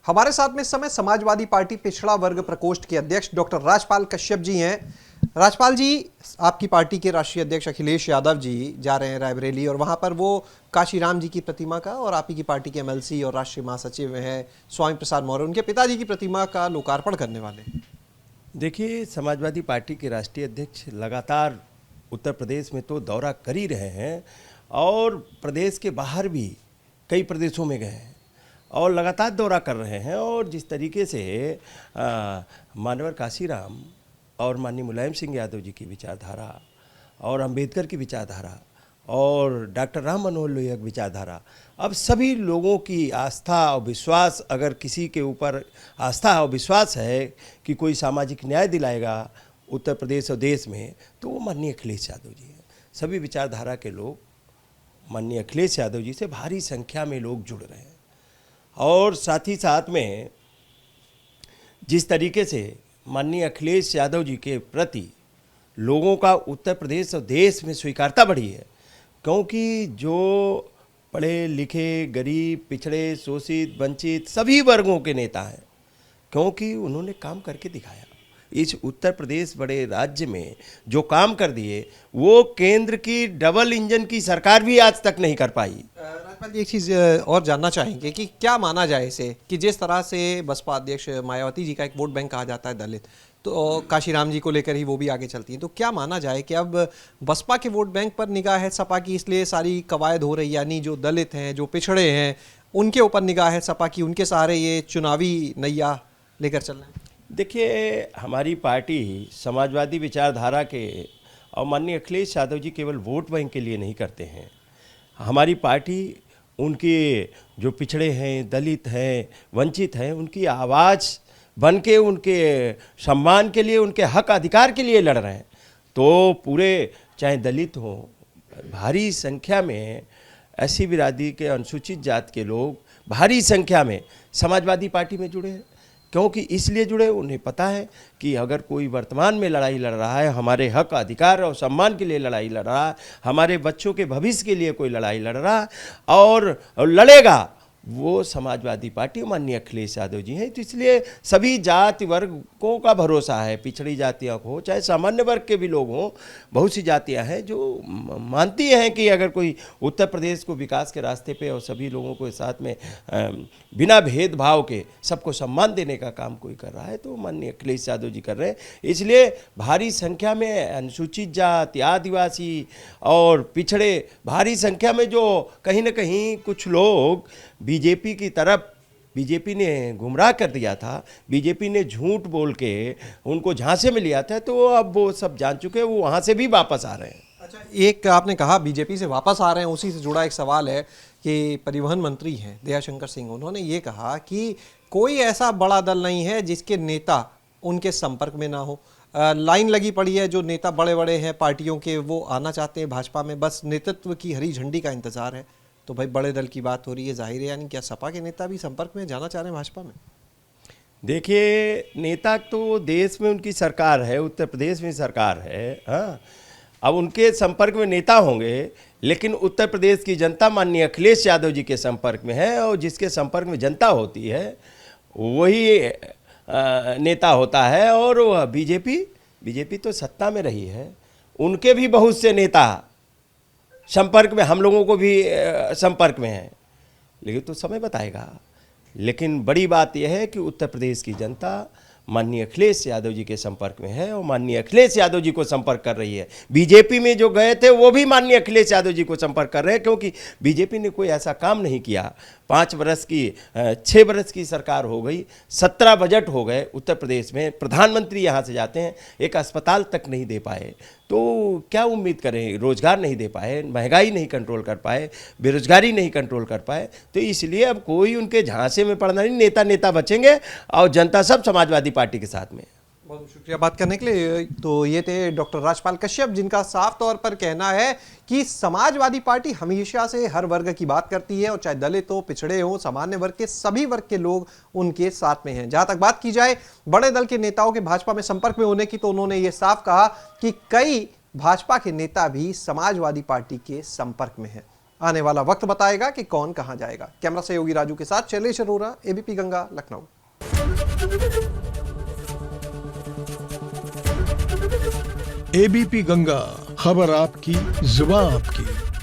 हमारे साथ में इस समय समाजवादी पार्टी पिछड़ा वर्ग प्रकोष्ठ के अध्यक्ष डॉक्टर राजपाल कश्यप जी हैं। राजपाल जी, आपकी पार्टी के राष्ट्रीय अध्यक्ष अखिलेश यादव जी जा रहे हैं रायबरेली और वहां पर वो काशीराम जी की प्रतिमा का और आप ही की पार्टी के एमएलसी और राष्ट्रीय महासचिव हैं स्वामी प्रसाद मौर्य, उनके पिताजी की प्रतिमा का लोकार्पण करने वाले। देखिए, समाजवादी पार्टी के राष्ट्रीय अध्यक्ष लगातार उत्तर प्रदेश में तो दौरा कर ही रहे हैं और प्रदेश के बाहर भी कई प्रदेशों में गए हैं और लगातार दौरा कर रहे हैं। और जिस तरीके से मानवर काशीराम और माननीय मुलायम सिंह यादव जी की विचारधारा और अंबेडकर की विचारधारा और डॉक्टर राम मनोहर लोहिया की विचारधारा, अब सभी लोगों की आस्था और विश्वास, अगर किसी के ऊपर आस्था और विश्वास है कि कोई सामाजिक न्याय दिलाएगा उत्तर प्रदेश और देश में, तो वो माननीय अखिलेश यादव जी हैं। सभी विचारधारा के लोग माननीय अखिलेश यादव जी से भारी संख्या में लोग जुड़ रहे हैं। और साथ ही साथ में जिस तरीके से माननीय अखिलेश यादव जी के प्रति लोगों का उत्तर प्रदेश और देश में स्वीकारता बढ़ी है, क्योंकि जो पढ़े लिखे, गरीब, पिछड़े, शोषित, वंचित सभी वर्गों के नेता हैं, क्योंकि उन्होंने काम करके दिखाया। इस उत्तर प्रदेश बड़े राज्य में जो काम कर दिए वो केंद्र की डबल इंजन की सरकार भी आज तक नहीं कर पाई। राजपाल जी, एक चीज़ और जानना चाहेंगे कि क्या माना जाए इसे कि जिस तरह से बसपा अध्यक्ष मायावती जी का एक वोट बैंक कहा जाता है दलित, तो काशीराम जी को लेकर ही वो भी आगे चलती हैं, तो क्या माना जाए कि अब बसपा के वोट बैंक पर निगाह है सपा की, इसलिए सारी कवायद हो रही, यानी जो दलित हैं, जो पिछड़े हैं, उनके ऊपर निगाह है सपा की, उनके सहारे ये चुनावी नैया लेकर चल रहे हैं? देखिए, हमारी पार्टी समाजवादी विचारधारा के और माननीय अखिलेश यादव जी केवल वोट बैंक के लिए नहीं करते हैं। हमारी पार्टी उनके जो पिछड़े हैं, दलित हैं, वंचित हैं, उनकी आवाज़ बन के उनके सम्मान के लिए, उनके हक अधिकार के लिए लड़ रहे हैं। तो पूरे चाहे दलित हों, भारी संख्या में ऐसी बिरादरी के अनुसूचित जात के लोग भारी संख्या में समाजवादी पार्टी में जुड़े हैं। क्योंकि इसलिए जुड़े, उन्हें पता है कि अगर कोई वर्तमान में लड़ाई लड़ रहा है, हमारे हक अधिकार और सम्मान के लिए लड़ाई लड़ रहा है, हमारे बच्चों के भविष्य के लिए कोई लड़ाई लड़ रहा है और लड़ेगा, वो समाजवादी पार्टी माननीय अखिलेश यादव जी हैं। तो इसलिए सभी जाति वर्गों का भरोसा है, पिछड़ी जातियों को, चाहे सामान्य वर्ग के भी लोग हों। बहुत सी जातियां हैं जो मानती हैं कि अगर कोई उत्तर प्रदेश को विकास के रास्ते पे और सभी लोगों को साथ में बिना भेदभाव के सबको सम्मान देने का काम कोई कर रहा है, तो माननीय अखिलेश यादव जी कर रहे हैं। इसलिए भारी संख्या में अनुसूचित जाति, आदिवासी और पिछड़े, भारी संख्या में जो कहीं ना कहीं कुछ लोग बीजेपी की तरफ, बीजेपी ने गुमराह कर दिया था, बीजेपी ने झूठ बोल के उनको झांसे में लिया था, तो अब वो सब जान चुके हैं, वो वहाँ से भी वापस आ रहे हैं। अच्छा, एक आपने कहा बीजेपी से वापस आ रहे हैं, उसी से जुड़ा एक सवाल है कि परिवहन मंत्री हैं दयाशंकर सिंह, उन्होंने ये कहा कि कोई ऐसा बड़ा दल नहीं है जिसके नेता उनके संपर्क में ना हो। लाइन लगी पड़ी है, जो नेता बड़े बड़े हैं पार्टियों के वो आना चाहते हैं भाजपा में, बस नेतृत्व की हरी झंडी का इंतजार है। तो भाई बड़े दल की बात हो रही है, जाहिर है, यानी क्या सपा के नेता भी संपर्क में जाना चाह रहे हैं भाजपा में? देखिए, नेता तो देश में उनकी सरकार है, उत्तर प्रदेश में सरकार है, हाँ। अब उनके संपर्क में नेता होंगे, लेकिन उत्तर प्रदेश की जनता माननीय अखिलेश यादव जी के संपर्क में है, और जिसके संपर्क में जनता होती है वही नेता होता है। और बीजेपी तो सत्ता में रही है, उनके भी बहुत से नेता संपर्क में, हम लोगों को भी संपर्क में है, लेकिन तो समय बताएगा। लेकिन बड़ी बात यह है कि उत्तर प्रदेश की जनता माननीय अखिलेश यादव जी के संपर्क में है और माननीय अखिलेश यादव जी को संपर्क कर रही है। बीजेपी में जो गए थे वो भी माननीय अखिलेश यादव जी को संपर्क कर रहे हैं, क्योंकि बीजेपी ने कोई ऐसा काम नहीं किया। 6 बरस की सरकार हो गई, 17 बजट हो गए उत्तर प्रदेश में, प्रधानमंत्री यहाँ से जाते हैं, एक अस्पताल तक नहीं दे पाए, तो क्या उम्मीद करें? रोजगार नहीं दे पाए, महंगाई नहीं कंट्रोल कर पाए, बेरोजगारी नहीं कंट्रोल कर पाए। तो इसलिए अब कोई उनके झांसे में पड़ना नहीं, नेता बचेंगे और जनता सब समाजवादी पार्टी के साथ में। बहुत शुक्रिया बात करने के लिए। तो ये थे डॉक्टर राजपाल कश्यप, जिनका साफ तौर पर कहना है कि समाजवादी पार्टी हमेशा से हर वर्ग की बात करती है, और चाहे दलित हो, पिछड़े हो, सामान्य वर्ग के सभी वर्ग के लोग उनके साथ में हैं। जहां तक बात की जाए बड़े दल के नेताओं के भाजपा में संपर्क में होने की, तो उन्होंने ये साफ कहा कि कई भाजपा के नेता भी समाजवादी पार्टी के संपर्क में हैं। आने वाला वक्त बताएगा कि कौन कहां जाएगा। कैमरा सहयोगी राजू के साथ शैलेश अरोरा, एबीपी गंगा, लखनऊ। एबीपी गंगा, खबर आपकी, जुबान आपकी।